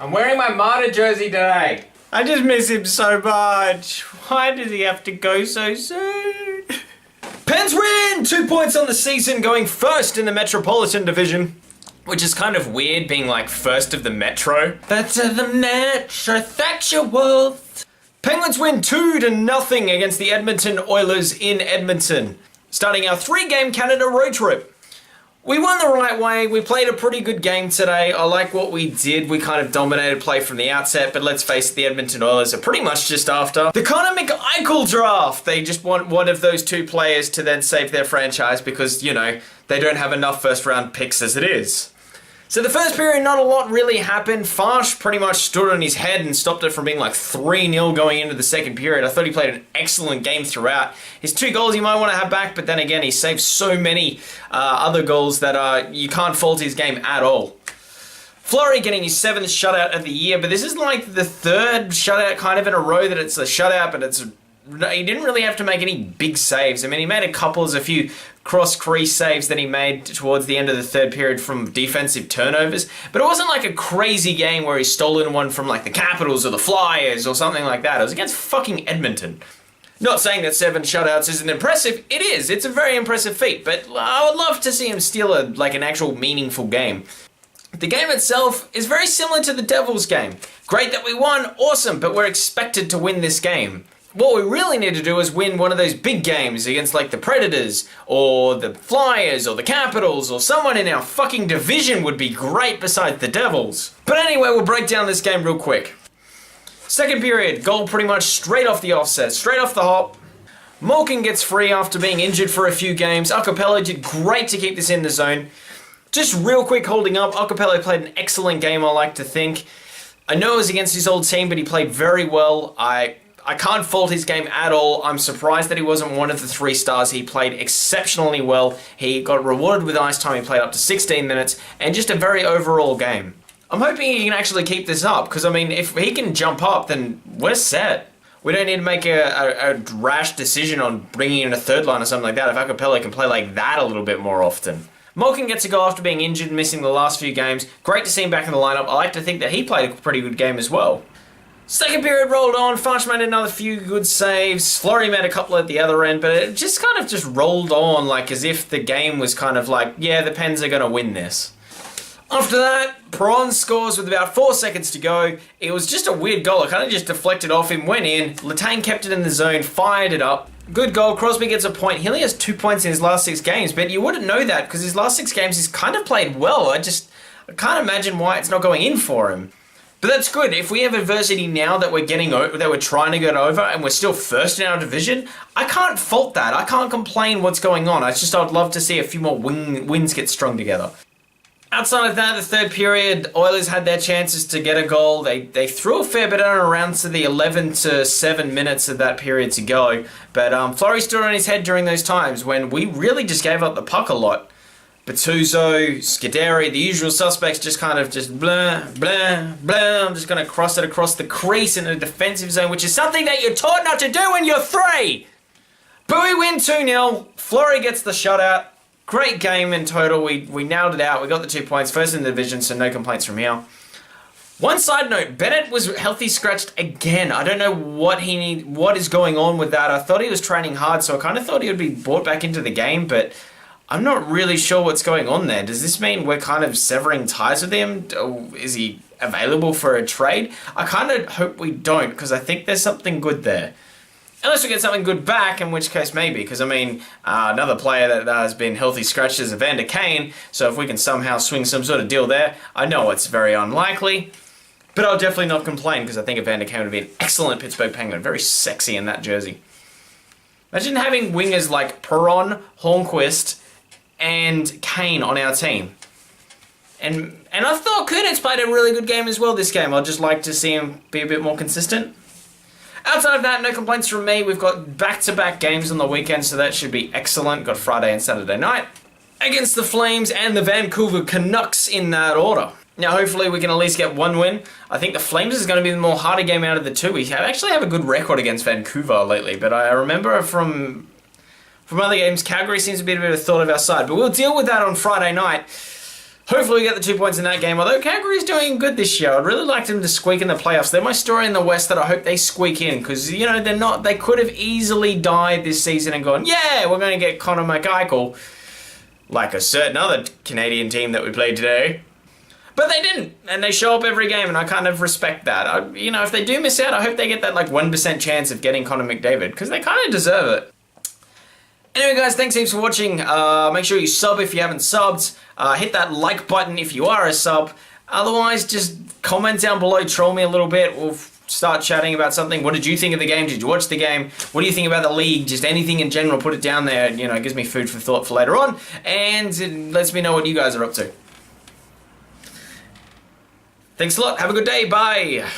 I'm wearing my Marta jersey today. I just miss him so much. Why does he have to go so soon? Pens win! 2 points on the season, going first in the Metropolitan Division. Which is kind of weird, being like first of the Metro. That's the Metro, that's your world. Penguins win 2-0 against the Edmonton Oilers in Edmonton. Starting our 3-game Canada road trip. We won the right way. We played a pretty good game today. I like what we did. We kind of dominated play from the outset, but let's face it, the Edmonton Oilers are pretty much just after the Connor McEichel draft. They just want one of those two players to then save their franchise because, you know, they don't have enough first-round picks as it is. So the first period, not a lot really happened. Farsh pretty much stood on his head and stopped it from being like 3-0 going into the second period. I thought he played an excellent game throughout. His 2 goals you might want to have back, but then again, he saved so many other goals that you can't fault his game at all. Fleury getting his 7th shutout of the year, but this is like the 3rd shutout kind of in a row that it's a shutout, but he didn't really have to make any big saves. I mean, he made a few cross-crease saves that he made towards the end of the 3rd period from defensive turnovers, but it wasn't like a crazy game where he's stolen one from like the Capitals or the Flyers or something like that. It was against fucking Edmonton. Not saying that 7 shutouts isn't impressive. It is. It's a very impressive feat, but I would love to see him steal an actual meaningful game. The game itself is very similar to the Devils game. Great that we won, awesome, but we're expected to win this game. What we really need to do is win one of those big games against like the Predators or the Flyers or the Capitals or someone in our fucking division would be great besides the Devils. But anyway, we'll break down this game real quick. Second period, goal pretty much straight off the offset, straight off the hop. Malkin gets free after being injured for a few games. Acapello did great to keep this in the zone. Just real quick holding up, Acapello played an excellent game, I like to think. I know it was against his old team, but he played very well. I can't fault his game at all. I'm surprised that he wasn't one of the 3 stars. He played exceptionally well. He got rewarded with ice time. He played up to 16 minutes and just a very overall game. I'm hoping he can actually keep this up because, I mean, if he can jump up, then we're set. We don't need to make a rash decision on bringing in a 3rd line or something like that if Acapello can play like that a little bit more often. Malkin gets a goal after being injured and missing the last few games. Great to see him back in the lineup. I like to think that he played a pretty good game as well. Second period rolled on, Farsh made another few good saves, Fleury made a couple at the other end, but it just kind of just rolled on like as if the game was kind of like, yeah, the Pens are going to win this. After that, Perron scores with about 4 seconds to go. It was just a weird goal, it kind of just deflected off him, went in, Letang kept it in the zone, fired it up. Good goal, Crosby gets a point. He only has 2 points in his last 6 games, but you wouldn't know that because his last 6 games he's kind of played well. I can't imagine why it's not going in for him. But that's good. If we have adversity now that we're trying to get over and we're still first in our division, I can't fault that. I can't complain what's going on. I'd love to see a few more wins get strung together. Outside of that, the 3rd period, Oilers had their chances to get a goal. They threw a fair bit around to the 11 to 7 minutes of that period to go. But Fleury stood on his head during those times when we really just gave up the puck a lot. Battuso, Scuderi, the usual suspects just kind of just blah, blah, blah. I'm just going to cross it across the crease in a defensive zone, which is something that you're taught not to do when you're 3. But we win 2-0. Fleury gets the shutout. Great game in total. We nailed it out. We got the 2 points. First in the division, so no complaints from here. One side note, Bennett was healthy scratched again. I don't know what is going on with that. I thought he was training hard, so I kind of thought he would be brought back into the game, but I'm not really sure what's going on there. Does this mean we're kind of severing ties with him? Is he available for a trade? I kind of hope we don't, because I think there's something good there. Unless we get something good back, in which case maybe, because I mean, another player that has been healthy scratched is Evander Kane, so if we can somehow swing some sort of deal there, I know it's very unlikely, but I'll definitely not complain, because I think Evander Kane would be an excellent Pittsburgh Penguin, very sexy in that jersey. Imagine having wingers like Perron, Hornquist, and Kane on our team. And I thought Kunitz played a really good game as well this game. I'd just like to see him be a bit more consistent. Outside of that, no complaints from me. We've got back-to-back games on the weekend, so that should be excellent. Got Friday and Saturday night against the Flames and the Vancouver Canucks in that order. Now, hopefully we can at least get one win. I think the Flames is going to be the more harder game out of the two. We actually have a good record against Vancouver lately, but I remember from other games, Calgary seems to be a bit of a thought of our side. But we'll deal with that on Friday night. Hopefully we get the 2 points in that game, although Calgary's doing good this year. I'd really like them to squeak in the playoffs. They're my story in the West that I hope they squeak in, because, you know, they could have easily died this season and gone, yeah, we're going to get Connor McEichel, like a certain other Canadian team that we played today. But they didn't, and they show up every game, and I kind of respect that. You know, if they do miss out, I hope they get that, like, 1% chance of getting Connor McDavid, because they kind of deserve it. Anyway, guys, thanks heaps for watching. Make sure you sub if you haven't subbed. Hit that like button if you are a sub. Otherwise, just comment down below, troll me a little bit. We'll start chatting about something. What did you think of the game? Did you watch the game? What do you think about the league? Just anything in general, put it down there. You know, it gives me food for thought for later on. And it lets me know what you guys are up to. Thanks a lot. Have a good day. Bye.